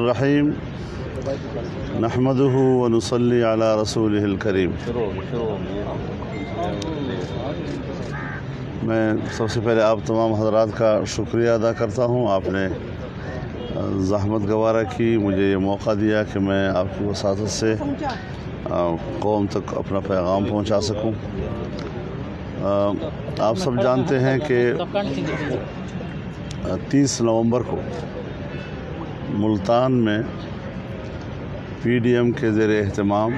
الرحیم نحمدہ ونصلی علی رسولہ الکریم۔ میں سب سے پہلے آپ تمام حضرات کا شکریہ ادا کرتا ہوں۔ آپ نے زحمت گوارہ کی، مجھے یہ موقع دیا کہ میں آپ کی وساطت سے قوم تک اپنا پیغام پہنچا سکوں۔ آپ سب جانتے ہیں کہ 30 نومبر کو ملتان میں پی ڈی ایم کے زیر اہتمام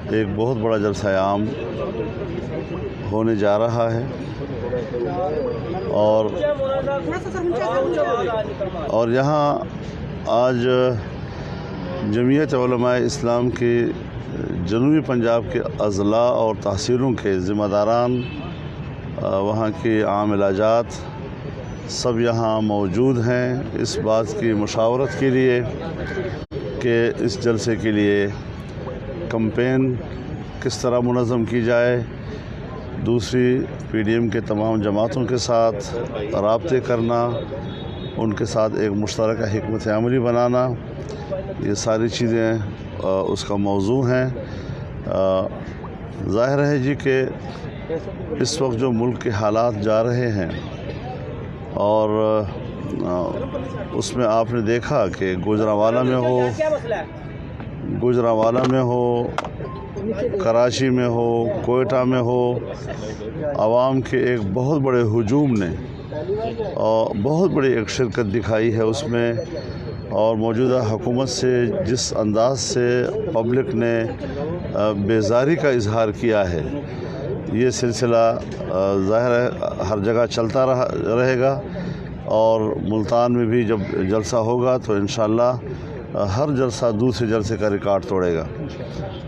ایک بہت بڑا جلسہ عام ہونے جا رہا ہے، اور یہاں آج جمعیت علماء اسلام کی جنوبی پنجاب کے اضلاع اور تحصیلوں کے ذمہ داران، وہاں کی عام علاجات سب یہاں موجود ہیں اس بات کی مشاورت کے لیے کہ اس جلسے کے لیے کمپین کس طرح منظم کی جائے، دوسری پی ڈی ایم کے تمام جماعتوں کے ساتھ رابطے کرنا، ان کے ساتھ ایک مشترکہ حکمت عملی بنانا، یہ ساری چیزیں اس کا موضوع ہیں۔ ظاہر ہے جی کہ اس وقت جو ملک کے حالات جا رہے ہیں، اور اس میں آپ نے دیکھا کہ گوجرانوالہ میں ہو، کراچی میں ہو، کوئٹہ میں ہو، عوام کے ایک بہت بڑے ہجوم نے اور بہت بڑی ایک شرکت دکھائی ہے اس میں، اور موجودہ حکومت سے جس انداز سے پبلک نے بیزاری کا اظہار کیا ہے، یہ سلسلہ ظاہر ہے ہر جگہ چلتا رہے گا، اور ملتان میں بھی جب جلسہ ہوگا تو انشاءاللہ ہر جلسہ دوسرے جلسے کا ریکارڈ توڑے گا۔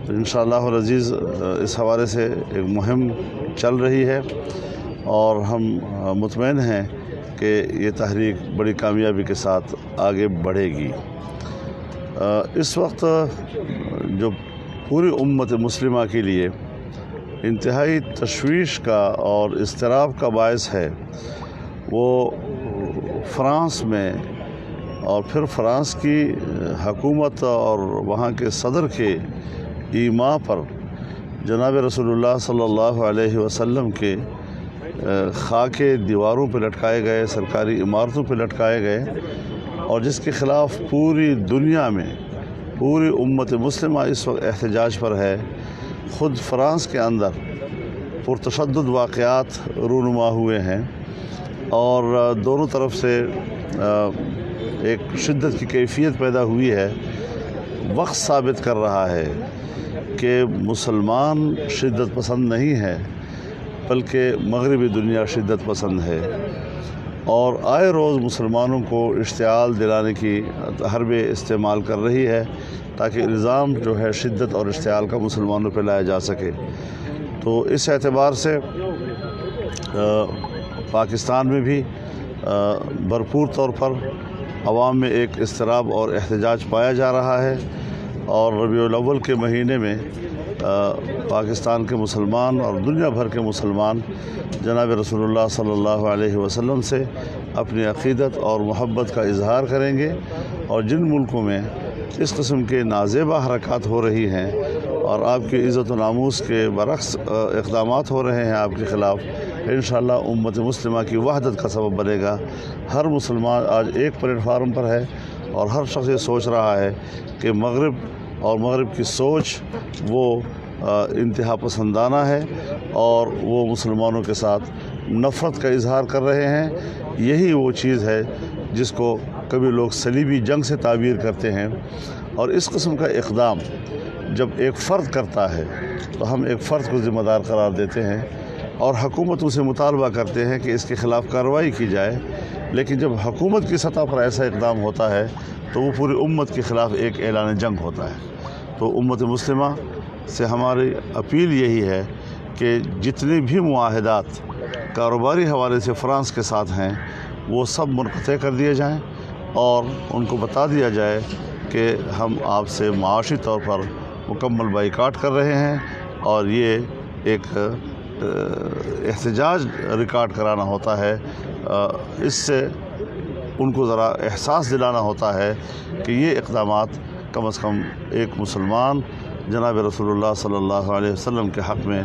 تو انشاءاللہ العزیز اس حوالے سے ایک مہم چل رہی ہے، اور ہم مطمئن ہیں کہ یہ تحریک بڑی کامیابی کے ساتھ آگے بڑھے گی۔ اس وقت جو پوری امت مسلمہ کے لیے انتہائی تشویش کا اور اضطراب کا باعث ہے، وہ فرانس میں، اور پھر فرانس کی حکومت اور وہاں کے صدر کے ایما پر جناب رسول اللہ صلی اللہ علیہ وسلم کے خاکے دیواروں پہ لٹکائے گئے، سرکاری عمارتوں پہ لٹکائے گئے، اور جس کے خلاف پوری دنیا میں پوری امت مسلمہ اس وقت احتجاج پر ہے۔ خود فرانس کے اندر پرتشدد واقعات رونما ہوئے ہیں، اور دونوں طرف سے ایک شدت کی کیفیت پیدا ہوئی ہے۔ وقت ثابت کر رہا ہے کہ مسلمان شدت پسند نہیں ہے، بلکہ مغربی دنیا شدت پسند ہے، اور آئے روز مسلمانوں کو اشتعال دلانے کی حربے استعمال کر رہی ہے، تاکہ الزام جو ہے شدت اور اشتعال کا مسلمانوں پہ لایا جا سکے۔ تو اس اعتبار سے پاکستان میں بھی بھرپور طور پر عوام میں ایک اضطراب اور احتجاج پایا جا رہا ہے، اور ربیع الاول کے مہینے میں پاکستان کے مسلمان اور دنیا بھر کے مسلمان جناب رسول اللہ صلی اللہ علیہ وسلم سے اپنی عقیدت اور محبت کا اظہار کریں گے، اور جن ملکوں میں اس قسم کے نازیبہ حرکات ہو رہی ہیں اور آپ کی عزت و ناموس کے برعکس اقدامات ہو رہے ہیں آپ کے خلاف، انشاءاللہ امت مسلمہ کی وحدت کا سبب بنے گا۔ ہر مسلمان آج ایک پلیٹ فارم پر ہے، اور ہر شخص یہ سوچ رہا ہے کہ مغرب اور مغرب کی سوچ وہ انتہا پسندانہ ہے، اور وہ مسلمانوں کے ساتھ نفرت کا اظہار کر رہے ہیں۔ یہی وہ چیز ہے جس کو کبھی لوگ صلیبی جنگ سے تعبیر کرتے ہیں، اور اس قسم کا اقدام جب ایک فرد کرتا ہے تو ہم ایک فرد کو ذمہ دار قرار دیتے ہیں، اور حکومتوں سے مطالبہ کرتے ہیں کہ اس کے خلاف کارروائی کی جائے، لیکن جب حکومت کی سطح پر ایسا اقدام ہوتا ہے تو وہ پوری امت کے خلاف ایک اعلان جنگ ہوتا ہے۔ تو امت مسلمہ سے ہماری اپیل یہی ہے کہ جتنے بھی معاہدات کاروباری حوالے سے فرانس کے ساتھ ہیں، وہ سب منقطع کر دیے جائیں، اور ان کو بتا دیا جائے کہ ہم آپ سے معاشی طور پر مکمل بائیکاٹ کر رہے ہیں، اور یہ ایک احتجاج ریکارڈ کرانا ہوتا ہے۔ اس سے ان کو ذرا احساس دلانا ہوتا ہے کہ یہ اقدامات کم از کم ایک مسلمان جناب رسول اللہ صلی اللہ علیہ وسلم کے حق میں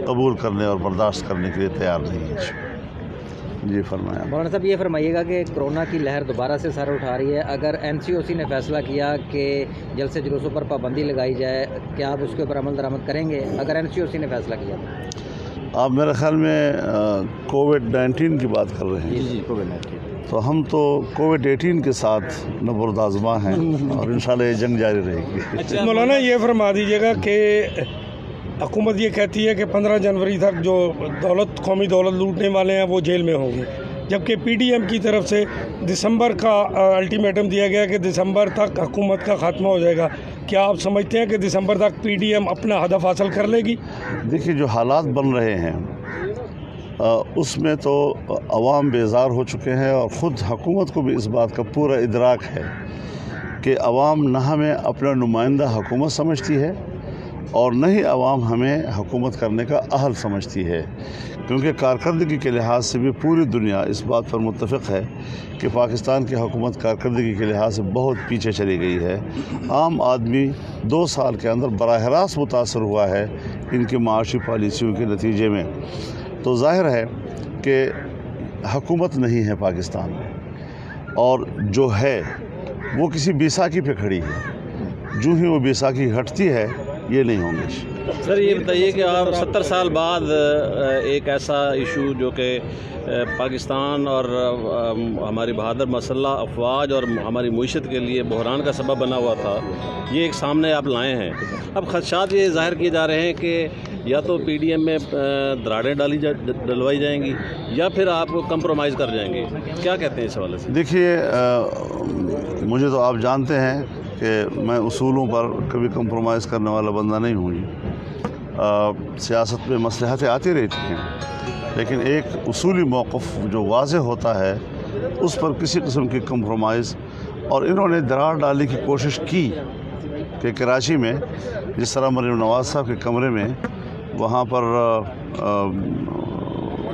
قبول کرنے اور برداشت کرنے کے لیے تیار نہیں ہے۔ جی فرمایا۔ مولانا صاحب یہ فرمائیے گا کہ کرونا کی لہر دوبارہ سے سر اٹھا رہی ہے، اگر NCOC نے فیصلہ کیا کہ جلسے جلوسوں پر پابندی لگائی جائے، کیا آپ اس کے اوپر عمل درآمد کریں گے اگر NCOC نے فیصلہ کیا؟ آپ میرے خیال میں کووڈ-19 کی بات کر رہے ہیں۔ جی کووڈ-19۔ تو ہم تو کووڈ-18 کے ساتھ نبرد آزما ہیں اور انشاءاللہ یہ جنگ جاری رہے گی۔ مولانا یہ فرما دیجیے گا کہ حکومت یہ کہتی ہے کہ 15 جنوری تک جو قومی دولت لوٹنے والے ہیں وہ جیل میں ہوں گے، جبکہ PDM کی طرف سے دسمبر کا الٹیمیٹم دیا گیا کہ دسمبر تک حکومت کا خاتمہ ہو جائے گا۔ کیا آپ سمجھتے ہیں کہ دسمبر تک PDM اپنا ہدف حاصل کر لے گی؟ دیکھیے جو حالات بن رہے ہیں اس میں تو عوام بیزار ہو چکے ہیں، اور خود حکومت کو بھی اس بات کا پورا ادراک ہے کہ عوام نہ ہمیں اپنا نمائندہ حکومت سمجھتی ہے اور نہ ہی عوام ہمیں حکومت کرنے کا اہل سمجھتی ہے، کیونکہ کارکردگی کے لحاظ سے بھی پوری دنیا اس بات پر متفق ہے کہ پاکستان کی حکومت کارکردگی کے لحاظ سے بہت پیچھے چلی گئی ہے۔ عام آدمی 2 سال کے اندر براہ راست متاثر ہوا ہے ان کی معاشی پالیسیوں کے نتیجے میں۔ تو ظاہر ہے کہ حکومت نہیں ہے پاکستان میں، اور جو ہے وہ کسی بیساکھی پہ کھڑی ہے، جو ہی وہ بیساکھی ہٹتی ہے یہ نہیں ہوں گے۔ سر یہ بتائیے کہ آپ 70 سال بعد ایک ایسا ایشو جو کہ پاکستان اور ہماری بہادر مسلح افواج اور ہماری معیشت کے لیے بحران کا سبب بنا ہوا تھا، یہ ایک سامنے آپ لائے ہیں۔ اب خدشات یہ ظاہر کیے جا رہے ہیں کہ یا تو PDM میں دراڑیں ڈلوائی جائیں گی یا پھر آپ کمپرومائز کر جائیں گے، کیا کہتے ہیں اس حوالے سے؟ دیکھیے مجھے تو آپ جانتے ہیں کہ میں اصولوں پر کبھی کمپرومائز کرنے والا بندہ نہیں ہوں جی۔ سیاست میں مصلحتیں آتی رہتی ہیں، لیکن ایک اصولی موقف جو واضح ہوتا ہے اس پر کسی قسم کی کمپرومائز، اور انہوں نے دراڑ ڈالنے کی کوشش کی کہ کراچی میں جس طرح مریم نواز صاحب کے کمرے میں وہاں پر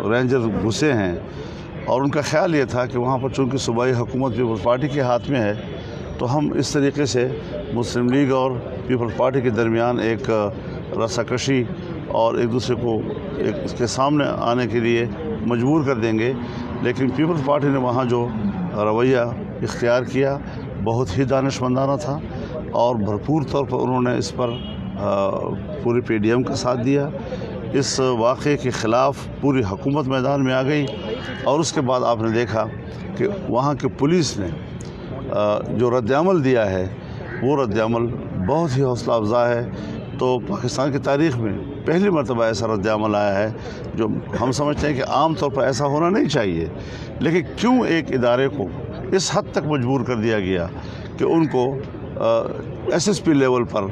رینجر گھسے ہیں، اور ان کا خیال یہ تھا کہ وہاں پر چونکہ صوبائی حکومت پیپلز پارٹی کے ہاتھ میں ہے تو ہم اس طریقے سے مسلم لیگ اور پیپلز پارٹی کے درمیان ایک رسہ کشی اور ایک دوسرے کو اس کے سامنے آنے کے لیے مجبور کر دیں گے۔ لیکن پیپلز پارٹی نے وہاں جو رویہ اختیار کیا بہت ہی دانشمندانہ تھا، اور بھرپور طور پر انہوں نے اس پر پوری PDM کا ساتھ دیا۔ اس واقعے کے خلاف پوری حکومت میدان میں آ گئی، اور اس کے بعد آپ نے دیکھا کہ وہاں کی پولیس نے جو رد عمل دیا ہے وہ رد عمل بہت ہی حوصلہ افزا ہے۔ تو پاکستان کی تاریخ میں پہلی مرتبہ ایسا رد عمل آیا ہے جو ہم سمجھتے ہیں کہ عام طور پر ایسا ہونا نہیں چاہیے، لیکن کیوں ایک ادارے کو اس حد تک مجبور کر دیا گیا کہ ان کو SSP لیول پر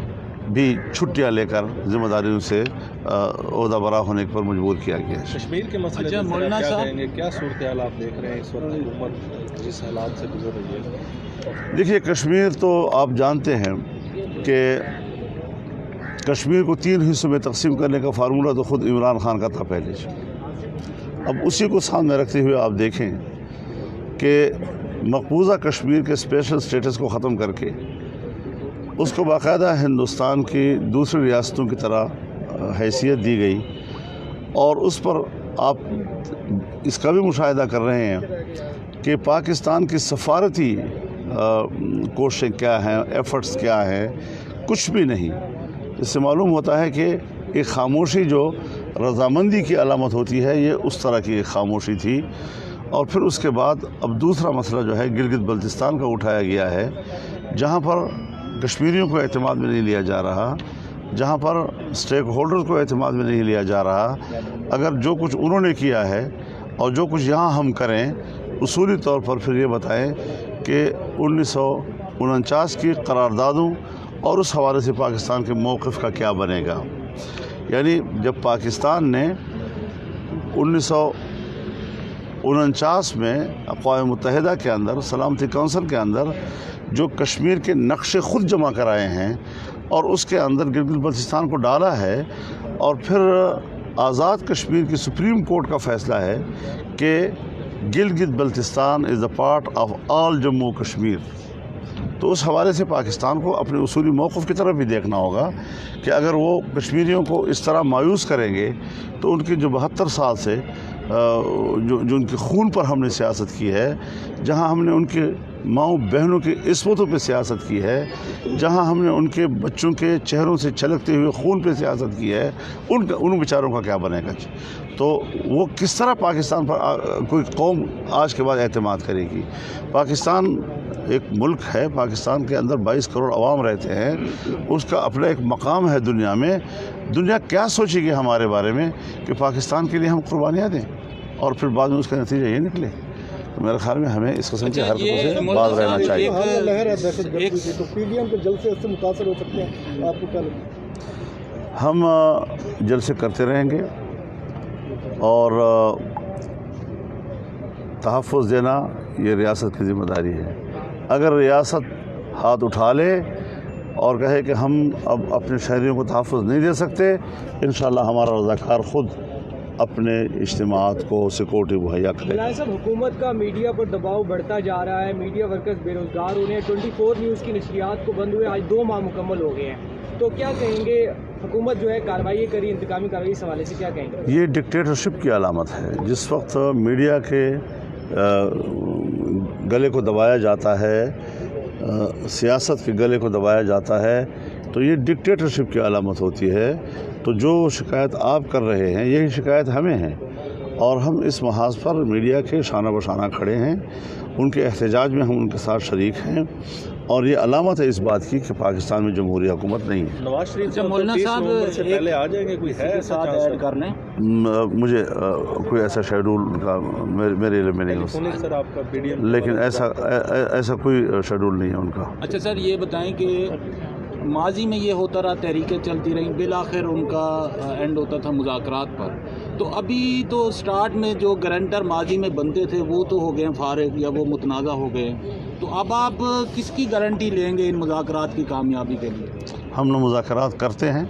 بھی چھٹیاں لے کر ذمہ داریوں سے عہدہ برا ہونے پر مجبور کیا گیا ہے۔ کشمیر کے مسئلے کیا کہیں گے؟ کیا صورتحال آپ دیکھ رہے ہیں اس وقت حکومت جس حالات سے گزر رہی ہے؟ دیکھیے کشمیر تو آپ جانتے ہیں کہ کشمیر کو 3 حصوں میں تقسیم کرنے کا فارمولہ تو خود عمران خان کا تھا پہلے سے۔ اب اسی کو سامنے رکھتے ہوئے آپ دیکھیں کہ مقبوضہ کشمیر کے اسپیشل اسٹیٹس کو ختم کر کے اس کو باقاعدہ ہندوستان کی دوسری ریاستوں کی طرح حیثیت دی گئی، اور اس پر آپ اس کا بھی مشاہدہ کر رہے ہیں کہ پاکستان کی سفارتی کوششیں کیا ہیں، ایفرٹس کیا ہیں، کچھ بھی نہیں۔ اس سے معلوم ہوتا ہے کہ ایک خاموشی جو رضامندی کی علامت ہوتی ہے یہ اس طرح کی ایک خاموشی تھی۔ اور پھر اس کے بعد اب دوسرا مسئلہ جو ہے گلگت بلتستان کا اٹھایا گیا ہے، جہاں پر کشمیریوں کو اعتماد میں نہیں لیا جا رہا، جہاں پر اسٹیک ہولڈرز کو اعتماد میں نہیں لیا جا رہا۔ اگر جو کچھ انہوں نے کیا ہے اور جو کچھ یہاں ہم کریں، اصولی طور پر پھر یہ بتائیں کہ 1949 کی قراردادوں اور اس حوالے سے پاکستان کے موقف کا کیا بنے گا۔ یعنی جب پاکستان نے 1949 میں اقوام متحدہ کے اندر سلامتی کونسل کے اندر جو کشمیر کے نقشے خود جمع کرائے ہیں اور اس کے اندر گلگت بلتستان کو ڈالا ہے، اور پھر آزاد کشمیر کی سپریم کورٹ کا فیصلہ ہے کہ Gilgit Baltistan is a part of all Jammu Kashmir. तो उस हवाले से पाकिस्तान को अपने उसूली मौक़िफ़ की तरफ भी देखना होगा कि अगर वो कश्मीरियों को इस तरह मायूस करेंगे तो उनकी जो 72 साल से जो उनके खून पर हमने सियासत की है, जहां हमने उनके माओ बहनों की इस्मतों पे सियासत की है, जहां हमने उनके बच्चों के चेहरों से छलकते हुए खून पे सियासत की है, उन बेचारों का क्या बनेगा? तो वो किस तरह पाकिस्तान पर कोई कौम आज के बाद एतमाद करेगी? पाकिस्तान एक मुल्क है, पाकिस्तान के अंदर 22 करोड़ अवाम रहते हैं, उसका अपना एक मकाम है दुनिया में। दुनिया क्या सोचेगी हमारे बारे में कि पाकिस्तान के लिए हम कुर्बानियाँ दें और फिर बाद में उसका नतीजा ये निकले? तो मेरे ख्याल में हमें इस किस्म की हरकतों से बाज रहना चाहिए। लहर है दहशतगर्दी की, तो पीडीएम के जलसे इससे मुतासर हो सकते हैं, आपको क्या लगता है? हम जलसे करते रहेंगे और तहफ़्फ़ुज़ देना ये रियासत की ज़िम्मेदारी है। अगर रियासत हाथ उठा ले और कहे कि हम अब अपने शहरियों को तहफ़्फ़ुज़ नहीं दे सकते, इंशाअल्लाह हमारा रज़ाकार ख़ुद अपने इज्तिमात को सिक्योरिटी मुहैया करें। साहब, हुकूमत का मीडिया पर दबाव बढ़ता जा रहा है, मीडिया वर्कर्स बेरोज़गार हो रहे हैं, 24 न्यूज़ की नशरियात को बंद हुए आज 2 माह मुकम्मल हो गए हैं, तो क्या कहेंगे? हुकूमत जो है कार्रवाई करी, इंतकामी कार्रवाई इस हवाले से क्या कहेंगे? ये डिक्टेटरशिप की अलामत है। जिस वक्त मीडिया के गले को दबाया जाता है, सियासत के गले को दबाया जाता है, तो ये डिक्टेटरशिप की अलामत होती है। तो जो शिकायत आप कर रहे हैं यही शिकायत हमें है, और हम इस महाज पर मीडिया के शाना बशाना खड़े हैं, उनके एहतजाज में हम उनके साथ शरीक हैं, और ये अलामत है इस बात की कि पाकिस्तान में जमहूरी हुकूमत नहीं है। नवाज शरीफ मौलाना साहब से पहले आ जाएंगे, कोई है साथ ऐड करने? मुझे कोई ऐसा शेड्यूल का मेरे लिए में नहीं हो सकता सर, आपका पीडीएम, लेकिन ऐसा कोई शेड्यूल नहीं है उनका। अच्छा सर, ये बताएं कि माजी में ये होता रहा, तहरीकें चलती रहीं, बिल आखिर उनका एंड होता था मुज़ाकरात पर, तो अभी तो स्टार्ट में जो गारंटर माजी में बनते थे वो तो हो गए फारिग या वो मुतनाज़ा हो गए, तो अब आप किसकी गारंटी लेंगे इन मुज़ाकरात की कामयाबी के लिए? हम न मुज़ाकरात करते हैं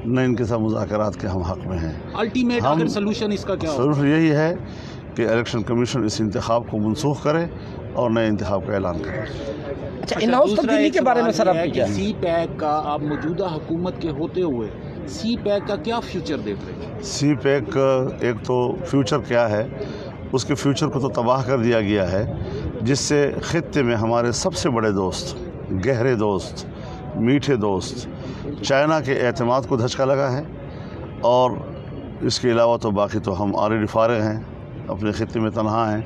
न इनके साथ मुज़ाकरात के हम हक़ में हैं। अल्टीमेट आखिर सलूशन इसका क्या होगा? सलूशन यही है कि इलेक्शन कमीशन इस इंतखाब को मनसूख करे और नए इंतखाब का ऐलान करे। अच्छा, इन-हाउस तब्दीली के बारे में सर आप क्या? सी पैक का आप मौजूदा हुकूमत के होते हुए सी पैक का क्या फ्यूचर देख रहे हैं? सी पैक एक तो फ्यूचर क्या है, उसके फ्यूचर को तो तबाह कर दिया गया है, जिससे खित्ते में हमारे सबसे बड़े दोस्त, गहरे दोस्त, मीठे दोस्त चाइना के एतमाद को धचका लगा है। और इसके अलावा तो बाकी तो हम ऑलरेडी फारिग हैं, अपने खित्ते में तनहा हैं।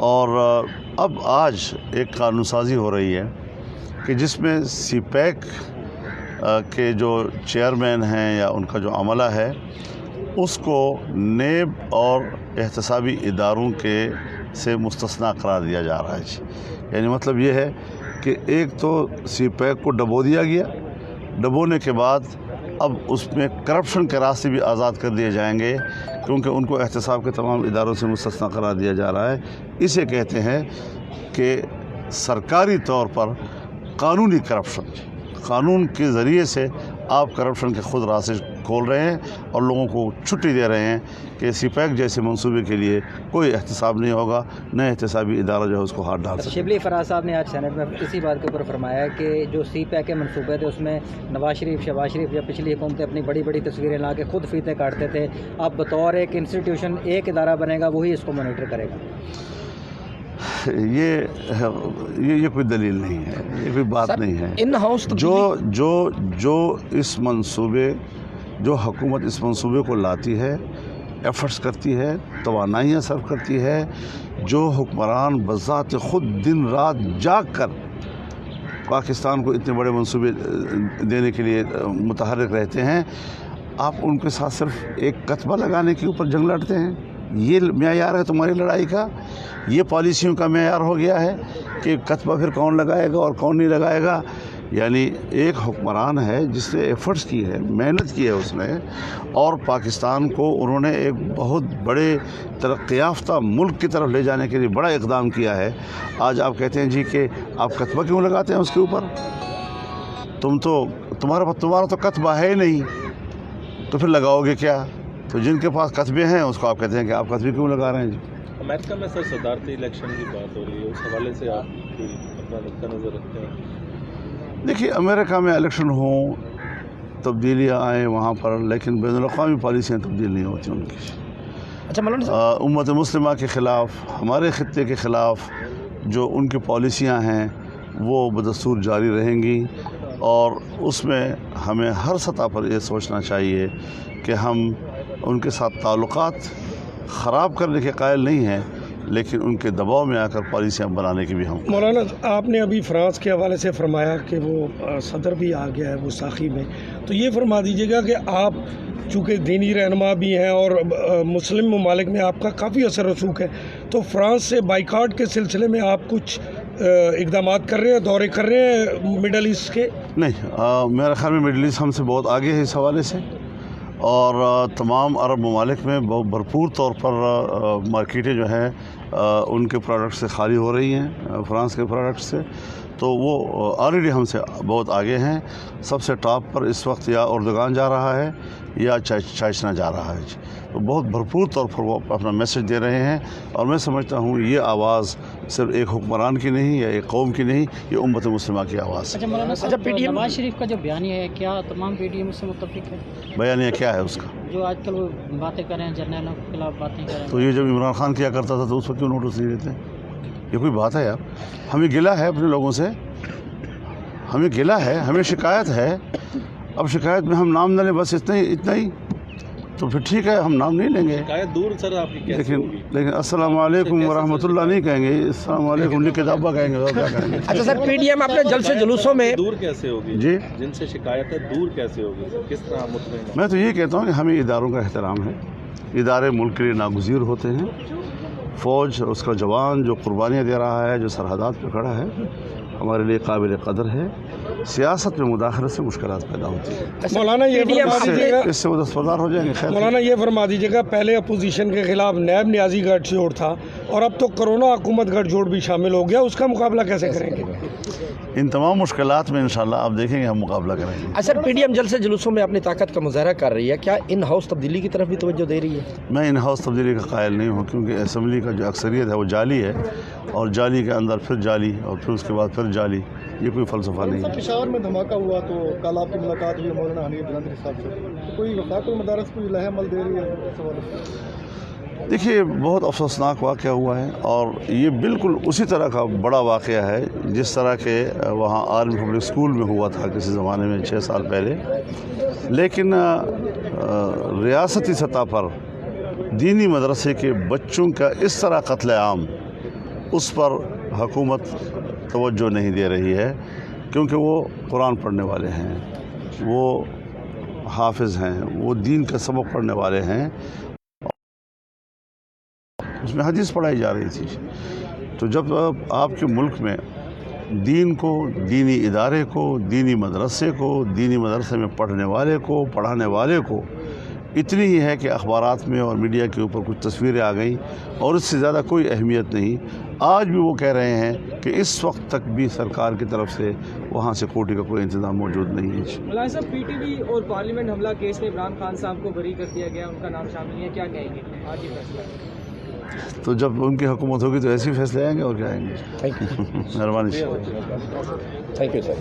और अब आज एक कानून साज़ी हो रही है कि जिसमें सी पैक के जो चेयरमैन हैं या उनका जो अमला है उसको नेब और एहतसाबी इदारों के से मुस्तस्ना करार दिया जा रहा है। यानी मतलब ये है कि एक तो सी पैक को डबो दिया गया, डबोने के बाद अब उसमें करप्शन के रास्ते भी आज़ाद कर दिए जाएंगे, क्योंकि उनको एहतसाब के तमाम इदारों से मुस्तस्ना करार दिया जा रहा है। इसे कहते हैं कि सरकारी तौर पर कानूनी करप्शन, कानून के ज़रिए से आप करप्शन के ख़ुद रास्ते खोल रहे हैं और लोगों को छुट्टी दे रहे हैं कि सी पैक जैसे मंसूबे के लिए कोई एहतसाब नहीं होगा, न एहतसाबी इदारा जो है उसको हाथ डाल सकता है। शिबली फराज साहब ने आज सेनेट में इसी बात के ऊपर फरमाया कि जो सी पैक के मनसूबे थे उसमें नवाज शरीफ, शहबाज शरीफ या पिछली हुकूमतें अपनी बड़ी बड़ी तस्वीरें ला के खुद फीते काटते थे, अब बतौर एक इंस्टीट्यूशन एक इदारा बनेगा, वही इसको मॉनिटर करेगा। ये कोई दलील नहीं है, ये कोई बात नहीं है। इन हाउस जो इस मंसूबे, जो हुकूमत इस मंसूबे को लाती है, एफर्ट्स करती है, तवानाइयाँ सर्व करती है, जो हुक्मरान बज़ात ख़ुद दिन रात जाग कर पाकिस्तान को इतने बड़े मंसूबे देने के लिए मुतहर्रिक रहते हैं, आप उनके साथ सिर्फ एक कतबा लगाने के ऊपर जंग लड़ते हैं। ये मेयार है तुम्हारी लड़ाई का, ये पॉलिसियों का मेयार हो गया है कि कतबा फिर कौन लगाएगा और कौन नहीं लगाएगा। यानी एक हुक्मरान है जिसने एफ़र्ट्स की है, मेहनत की है उसने, और पाकिस्तान को उन्होंने एक बहुत बड़े तरक्की याफ्ता मुल्क की तरफ ले जाने के लिए बड़ा इक़दाम किया है। आज आप कहते हैं जी कि आप कतबा क्यों लगाते हैं उसके ऊपर? तुम्हारा तो कतबा है ही नहीं, तो फिर लगाओगे क्या? तो जिनके पास कतबे हैं उसको आप कहते हैं कि आप कतबे क्यों लगा रहे हैं जी? अमेरिका में सर सदारती इलेक्शन की बात हो रही है, उस हवाले से आप अपना नुक्ता नज़र रखते हैं? देखिए, अमेरिका में इलेक्शन हो, तब्दीलियाँ आएँ वहाँ पर, लेकिन बैनुल-अक़वामी पॉलिसियाँ तब्दील नहीं होती उनकी। अच्छा मौलाना साहब, उम्मत मुस्लिमा के ख़िलाफ़, हमारे ख़ित्ते के ख़िलाफ़ जो उनकी पॉलिसियाँ हैं वो बदस्तूर जारी रहेंगी, और उसमें हमें हर सतह पर ये सोचना चाहिए कि हम उनके साथ ताल्लुक़ात ख़राब करने के कायल नहीं हैं, लेकिन उनके दबाव में आकर पॉलिसियाँ बनाने की भी हम। मौलाना, आपने अभी फ्रांस के हवाले से फरमाया कि वो सदर भी आ गया है वो साखी में, तो ये फरमा दीजिएगा कि आप चूँकि दीनी रहनुमा भी हैं और मुस्लिम ममालिक में आपका काफ़ी असर रसूख है, तो फ्रांस से बाइकाट के सिलसिले में आप कुछ इक़दामात कर रहे हैं, दौरे कर रहे हैं मिडल ईस्ट के? नहीं, मेरे ख़्याल में मिडल ईस्ट हमसे बहुत आगे है इस हवाले से, और तमाम अरब ममालिक में बहुत भरपूर तौर पर मार्केटें जो हैं उनके प्रोडक्ट से खाली हो रही हैं, फ्रांस के प्रोडक्ट से, तो वो ऑलरेडी हमसे बहुत आगे हैं। सबसे टॉप पर इस वक्त या उर्दगान जा रहा है या चाइना जा रहा है, तो बहुत भरपूर तौर पर वो अपना मैसेज दे रहे हैं, और मैं समझता हूँ ये आवाज़ सिर्फ एक हुक्मरान की नहीं या एक कौम की नहीं, ये उम्मत मुस्लिमा की आवाज़ है। अच्छा मौलाना अच्छा, साहब, PDM नवाज शरीफ का जो बयानिया है, क्या तमाम PDM से मुत्तफिक है? बयानिया क्या है उसका? जो आजकल वो बातें कर रहे हैं, जर्नलों के खिलाफ बातें कर रहे हैं। तो ये जब इमरान खान किया करता था तो उस वक्त क्यों नोटिस नहीं लेते? ये कोई बात है यार? हमें गिला है अपने लोगों से, हमें गिला है, हमें शिकायत है। अब शिकायत में हम नाम न लें, बस इतना ही, तो फिर ठीक है, हम नाम नहीं लेंगे। शिकायत दूर सर आपकी कैसे होगी? लेकिन अस्सलाम वालेकुम व रहमतुल्लाह नहीं कहेंगे, अस्सलाम वालेकुम लिख के दाबा कहेंगे, और क्या कहेंगे? अच्छा सर, PDM अपने जलसे जुलूसों में दूर कैसे होगी जी, जिनसे शिकायत है दूर कैसे होगी, किस तरह मुतमईन हैं? मैं तो ये कहता हूँ कि हमें इदारों का एहतराम है। इदारे मुल्क के लिए नागुज़ीर होते हैं। फ़ौज और उसका जवान जो कुर्बानियाँ दे रहा है, जो सरहदात पर खड़ा है, हमारे लिए काबिल कदर है। सियासत में मुदाखलत से मुश्किलात पैदा होती है। मौलाना ये फरमा दीजिएगा, इससे वो दस्तबरदार हो जाएंगे। खैर, मौलाना ये फरमा दीजिएगा, पहले अपोजिशन के खिलाफ नैब नियाजी गठजोड़ था और अब तो कोरोना हुकूमत गठजोड़ भी शामिल हो गया, उसका मुकाबला कैसे करेंगे? इन तमाम मुश्किलात में इंशाल्लाह आप देखेंगे हम मुकाबला करेंगे। अच्छा, PDM जलसे जुलूसों में अपनी ताकत का मुजाहरा कर रही है, क्या इन हाउस तब्दीली की तरफ भी तवज्जो दे रही है? मैं इन हाउस तब्दीली का कायल नहीं हूँ, क्योंकि असम्बली का जो अक्सरियत है वो जाली है, और जाली के अंदर फिर जाली, और फिर उसके बाद फिर जाली, ये कोई फ़लसफ़ा नहीं है। पेशावर में धमाका हुआ तो कल आपकी मुलाकात हुई मौलाना हनीफ जलंधरी साहब से, तो कोई वफाकुल मदारस कोई लहमल दे रही है इस हवाले से? देखिए, बहुत अफसोसनाक वाक़या हुआ है, और ये बिल्कुल उसी तरह का बड़ा वाक़या है जिस तरह के वहाँ आर्मी पब्लिक स्कूल में हुआ था किसी ज़माने में 6 साल पहले। लेकिन रियासती सतह पर दीनी मदरसे के बच्चों का इस तरह कत्ल-ए-आम, उस पर हुकूमत तवज्जो नहीं दे रही है, क्योंकि वो कुरान पढ़ने वाले हैं, वो हाफिज़ हैं, वो दीन का सबक पढ़ने वाले हैं। उसमें हदीस पढ़ाई जा रही थी। तो जब आपके मुल्क में दीन को, दीनी इदारे को, दीनी मदरसे को, दीनी मदरसे में पढ़ने वाले को, पढ़ाने वाले को इतनी ही है कि अखबारात में और मीडिया के ऊपर कुछ तस्वीरें आ गई, और इससे ज़्यादा कोई अहमियत नहीं। आज भी वो कह रहे हैं कि इस वक्त तक भी सरकार की तरफ से वहाँ सिक्योरिटी का कोई इंतज़ाम मौजूद नहीं है। मौलाना साहब, PTV और पार्लियामेंट हमला केस में इमरान खान साहब को बरी कर दिया गया, उनका नाम शामिल नहीं है, क्या कहेंगे आज ये फैसला? तो जब उनकी हुकूमत होगी तो ऐसे ही फैसले आएंगे, और क्या आएंगे। थैंक यू, मेहरबानी। Thank you sir.